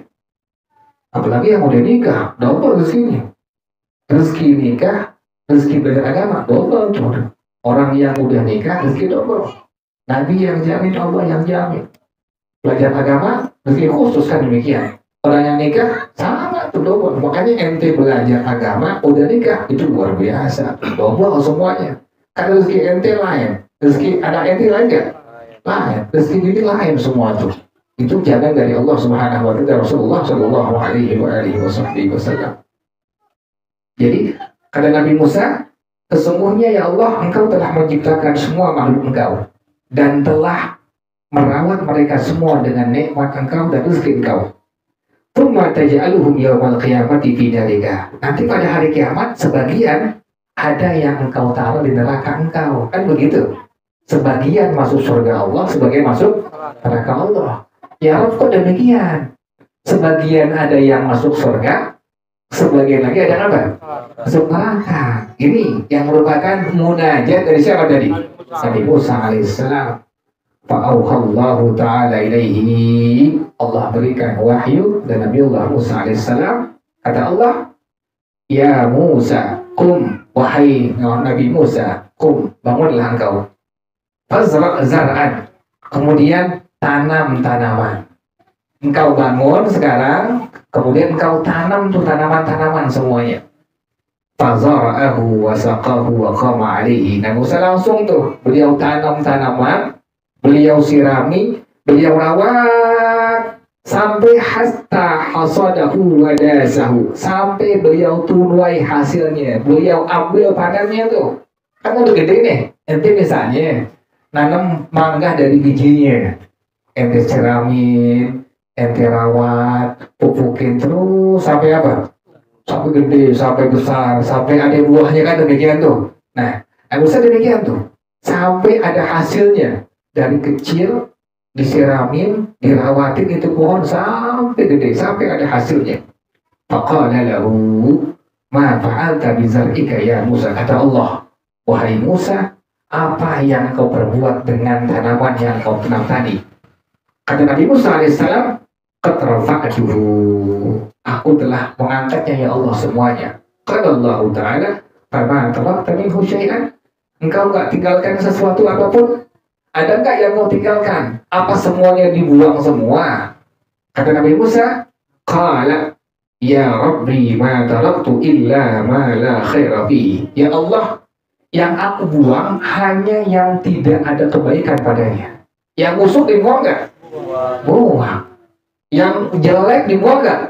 Apalagi yang udah nikah, double rezekinya. Rezeki nikah, rezeki belajar agama, double tuh. Orang yang udah nikah, rezeki double. Nabi yang jamin, Allah yang jamin. Belajar agama, rezeki khusus kan demikian. Orang yang nikah, sama tuh double. Makanya ente belajar agama, udah nikah, itu luar biasa. Double semuanya. Karena rezeki ente lain. Rezeki anak ente lain gak? Lain. Rezeki ini lain semua tuh. Itu jalan dari Allah Subhanahu wa taala, Rasulullah Shallallahu alaihi wasallam. Jadi kata Nabi Musa, sesungguhnya ya Allah, Engkau telah menciptakan semua makhluk Engkau dan telah merawat mereka semua dengan nikmat Engkau dan rezeki Engkau. Tsumma taj'aluhum yawmal qiyamati fi dalika. Nanti pada hari kiamat sebagian ada yang Engkau taruh di neraka Engkau. Kan begitu. Sebagian masuk surga Allah, sebagian masuk neraka Allah. Ya Rabb, kok demikian? Sebagian ada yang masuk surga, sebagian lagi ada apa? Masuk neraka. Ini yang merupakan munajat dari siapa tadi? Nabi Musa alaihissalam. Fa'auhallahu ta'ala ilaihi. Allah berikan wahyu dan Nabi Allah Musa alaihissalam. Kata Allah, "Ya Musa, kum." Wahai Nabi Musa, kum, bangunlah engkau. Fazra' zar'an. Kemudian tanam tanaman. Engkau bangun sekarang, kemudian engkau tanam tuh tanaman-tanaman semuanya. Fazara'ahu wa saqahu wa qama alaihi. Nabi Musa langsung tuh, beliau tanam tanaman, beliau sirami, beliau rawat sampai hatta hasadahu wa dasahu. Sampai beliau tunuai hasilnya, beliau ambil panennya tuh. Kan udah gede nih. Ente misalnya nanam mangga dari bijinya. Ente siramin, ente rawat, pupukin terus sampai apa? Sampai gede, sampai besar, sampai ada buahnya kan demikian tuh. Nah, bisa demikian tuh. Sampai ada hasilnya. Dari kecil, disiramin, dirawatin itu pohon sampai gede, sampai ada hasilnya. Faqala lahu, ma fa'alta bizar'ika ya Musa. Kata Allah, wahai Musa, apa yang kau perbuat dengan tanaman yang kau tanam tadi? Kata Nabi Musa alaihissalam, qad rafa'tuhu. Aku telah mengangkatnya ya Allah semuanya. Qala Allah Ta'ala, fama tarakta minhu syai'an. Engkau enggak tinggalkan sesuatu apapun? Ada enggak yang mau tinggalkan? Apa semuanya dibuang semua? Kata Nabi Musa, qala ya Rabbi ma taraktu illa ma la khaira fi. Ya Allah, yang aku buang hanya yang tidak ada kebaikan padanya. Yang busuk dibuang enggak? Buang. Yang jelek dibuang enggak?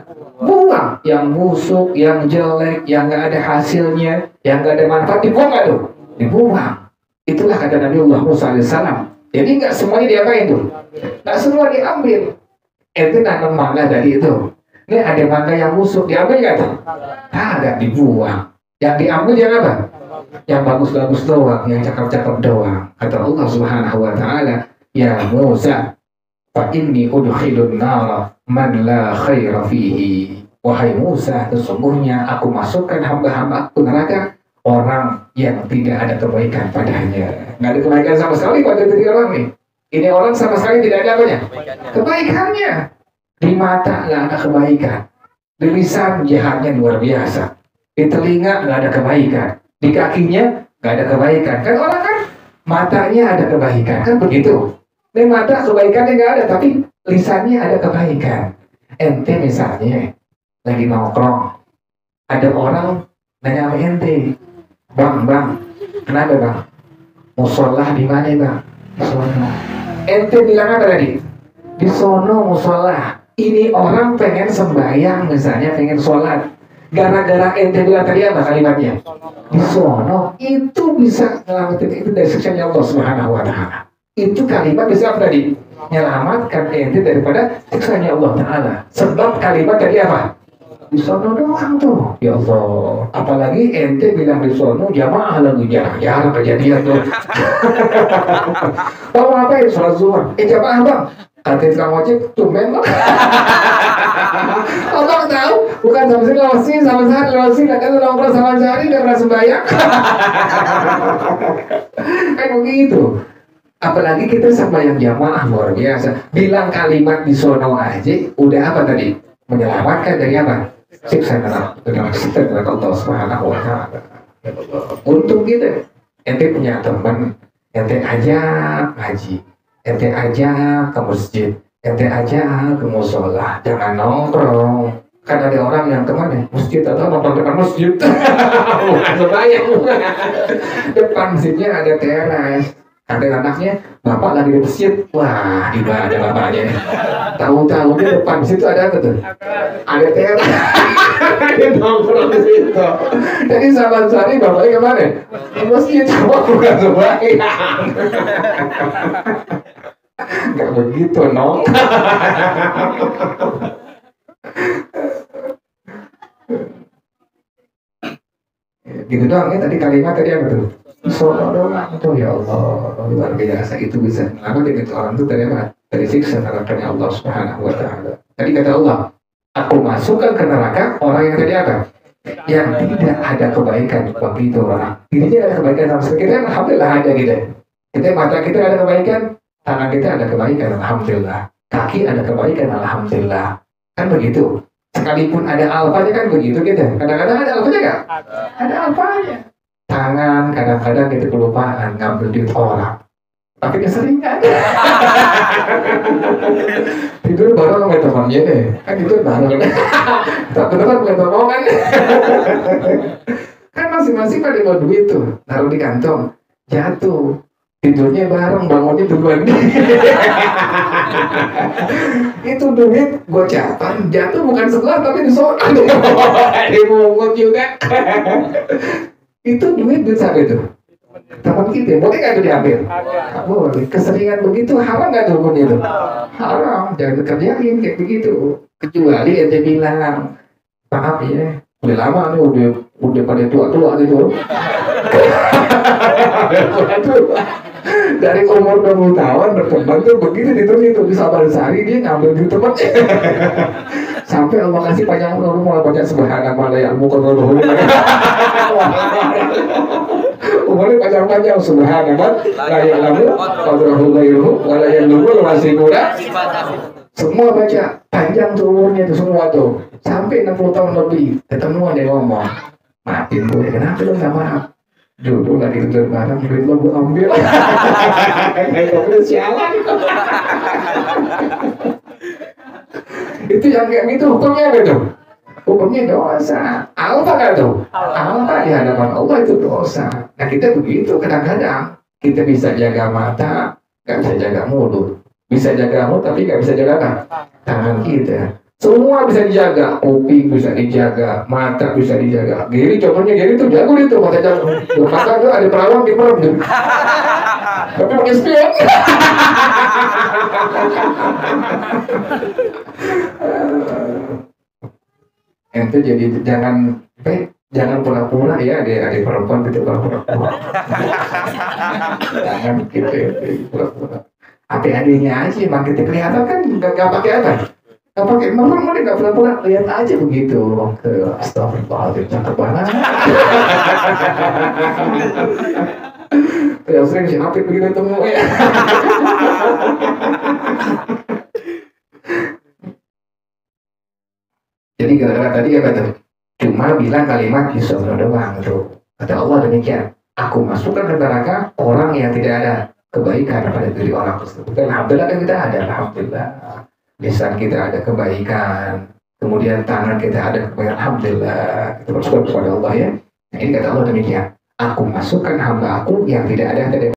Buang. Yang busuk, yang jelek, yang nggak ada hasilnya, yang nggak ada manfaat, dibuang nggak tuh? Dibuang. Itulah kata Nabi Allah Musa alaihissalam. Jadi nggak semuanya diapain tuh? Nggak semua diambil. Itu nanam mangga dari itu. Ini ada mangga yang busuk, diambil nggak tuh? Nggak, dibuang. Yang diambil yang apa? Yang bagus-bagus doang, yang cakep-cakep doang. Kata Allah Subhanahu Wa Taala, ya Musa, fa inni udkhilun nara man la khaira fihi. Wahai Musa, sesungguhnya aku masukkan hamba-hamba aku neraka orang yang tidak ada kebaikan padanya. Nggak ada kebaikan sama sekali pada diri orang nih. Ini orang sama sekali tidak ada apanya? Kebaikannya. Di mata nggak ada kebaikan. Di lisan jahatnya luar biasa. Di telinga nggak ada kebaikan. Di kakinya nggak ada kebaikan. Kan orang kan matanya ada kebaikan, kan begitu. Ini mata kebaikannya nggak ada, tapi lisannya ada kebaikan. Ente misalnya lagi nongkrong, ada orang nanya sama ente, bang, kenapa bang? Musola di mana bang? Di sono. Ente bilang apa tadi? Di sono musola. Ini orang pengen sembahyang misalnya, pengen sholat. Gara-gara ente bilang tadi apa kalimatnya? Di sono. Itu bisa nyelamatin itu dari siksanya Allah Subhanahu wa Ta'ala. Itu kalimat bisa apa tadi? Menyelamatkan ente daripada siksanya Allah Ta'ala. Sebab kalimat tadi apa? Di sono doang tuh. Ya Allah. Apalagi ente bilang di sono jamaah lagi jarang kejadian tuh. Tahu ngapain sholat zuhur? Jamaah bang. Kata tukang ojek tumben bang. Abang tahu? Bukan sama sini lewat sini, sama sehari lewat sini. Kan nongkrong sama sehari udah pernah sembahyang. Kan begitu. Apalagi kita sembahyang jamaah luar biasa. Bilang kalimat di sono aja udah apa tadi? Menyelamatkan dari apa? Siksa neraka dari Allah Subhanahu wa Ta'ala. Untung kita, ente punya teman, ente ajak ngaji, ente ajak ke masjid, ente ajak ke musola, jangan nongkrong. Kan ada orang yang kemana? Masjid atau nongkrong depan masjid? Bukan sembahyang. Depan masjidnya ada teras. Ada anaknya, bapak lagi di masjid, wah ibadah bapaknya. Tahu-tahu di depan situ ada apa tuh? Ada teras. Dia nongkrong di situ. Jadi sahabat sehari bapaknya kemana? Di masjid, semua bukan sembahyang. Gak begitu, nong. Gitu doang ya tadi kalimat tadi apa tuh? Sono doang tuh ya Allah luar biasa itu bisa menyelamatkan itu orang itu dari apa? Dari siksa nerakanya Allah Subhanahu wa Ta'ala. Tadi kata Allah, aku masukkan ke neraka orang yang tadi apa? Yang tidak ada kebaikan bagi itu orang. Dirinya ada kebaikan sama sekali. Kita alhamdulillah ada gitu. Kita mata kita ada kebaikan, tangan kita ada kebaikan alhamdulillah, kaki ada kebaikan alhamdulillah. Kan begitu. Sekalipun ada alfanya kan begitu gitu. Kadang-kadang ada alfanya nggak? Ada alfanya. Tangan kadang-kadang kita kelupaan ngambil duit orang, tapi keseringan. Tidur bareng sama temannya deh, kan itu bareng. Tak beneran bukan omongan. Kan masing-masing pada mau duit tuh, taruh di kantong, jatuh. Tidurnya bareng, bangunnya duluan. Itu duit gocapan, jatuh bukan sebelah tapi di sana. Dimungut juga. Itu duit siapa itu? Teman kita, boleh nggak itu diambil? Nggak boleh. Keseringan begitu haram nggak tuh hukumnya itu? Haram, jangan dikerjain kayak begitu. Kecuali ente bilang, maaf ya, udah lama nih, udah pada tua-tua gitu. Dari umur 20 tahun berteman tuh begitu diterus itu di Sabar Sari dia ngambil duit temannya. Sampai Allah kasih panjang umur mulai baca subhanallah ya mukarrarul. Umurnya panjang-panjang subhanallah la ya'lamu qadrahu ghairuhu wa la ya'lamu masih muda. Semua baca panjang tuh umurnya itu semua tuh. Sampai 60 tahun lebih ketemu ada ngomong, maafin gue kenapa lu nggak maaf? Dulu lagi tidur bareng, duit lo gue ambil. Kayak gue sialan. Itu yang kayak gitu hukumnya apa tuh? Hukumnya dosa. Alfa nggak tuh? Alfa di hadapan Allah itu dosa. Nah kita begitu kadang-kadang kita bisa jaga mata, nggak bisa jaga mulut. Bisa jaga mulut tapi nggak bisa jaga apa? Tangan kita. Semua bisa dijaga, kuping bisa dijaga, mata bisa dijaga. Giri contohnya Giri tuh jago itu mata jago. Mata tuh ada perawat di perut tuh. Tapi pakai spion. Ente jadi jangan pura-pura ya adik perempuan gitu pura-pura. Jangan gitu pura-pura. Adiknya aja emang kita kelihatan kan nggak pakai apa. Gak pakai merem, gak pernah lihat aja begitu. Astagfirullahaladzim, cakep banget. Ya sering si Apit begitu temu ya. Jadi gara-gara tadi apa tuh? Cuma bilang kalimat di surga doang tuh. Kata Allah demikian. Aku masukkan ke neraka orang yang tidak ada kebaikan pada diri orang tersebut. Alhamdulillah kan kita ada, alhamdulillah. lisan kita ada kebaikan, kemudian tangan kita ada kebaikan, alhamdulillah, kita bersyukur kepada Allah ya. Nah, ini kata Allah demikian, aku masukkan hamba aku yang tidak ada